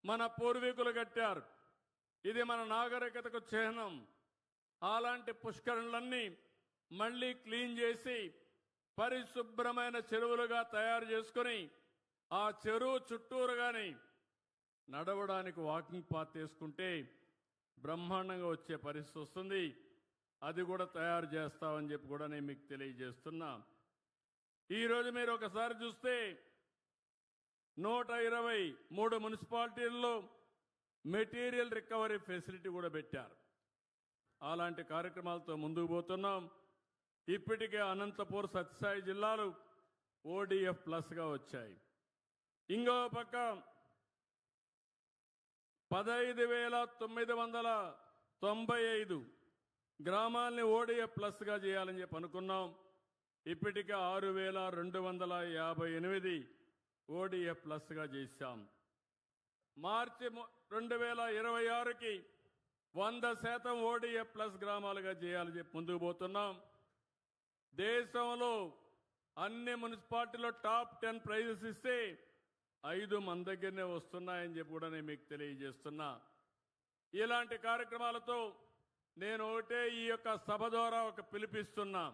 మన పూర్వీకులు కట్టారు. ఇది మన నాగరికతకు చిహ్నం. అలాంటి పుష్కరణలన్నీ మళ్ళీ క్లీన్ చేసి పరిశుభ్రమైన చెరువులుగా తయారు చేసుకుని ఆ చెరువు చుట్టూరుగాని నడవడానికి వాకింగ్ పాత్ తీసుకుంటే బ్రహ్మాండంగా వచ్చే పరిస్థితి వస్తుంది. అది కూడా తయారు చేస్తామని చెప్పి కూడా నేను మీకు తెలియజేస్తున్నా. ఈరోజు మీరు ఒకసారి చూస్తే 123 మున్సిపాలిటీల్లో మెటీరియల్ రికవరీ ఫెసిలిటీ కూడా పెట్టారు. అలాంటి కార్యక్రమాలతో ముందుకు పోతున్నాం. ఇప్పటికే అనంతపూర్, సత్యసాయి జిల్లాలు ODF ప్లస్గా వచ్చాయి. ఇంకో పక్క 15,995 గ్రామాలని ODF ప్లస్గా చేయాలని చెప్పి అనుకున్నాం. ఇప్పటికే 6,258 ODF ప్లస్గా చేశాం. మార్చి 2026కి 100% ODF ప్లస్ గ్రామాలుగా చేయాలని చెప్పి ముందుకు పోతున్నాం. దేశంలో అన్ని మున్సిపాలిటీలో టాప్ 10 ప్రైజెస్ ఇస్తే 5 మన దగ్గరనే వస్తున్నాయని చెప్పి కూడా నేను మీకు తెలియజేస్తున్నా. ఇలాంటి కార్యక్రమాలతో నేను ఒకటే ఈ యొక్క సభ ద్వారా ఒక పిలిపిస్తున్నా.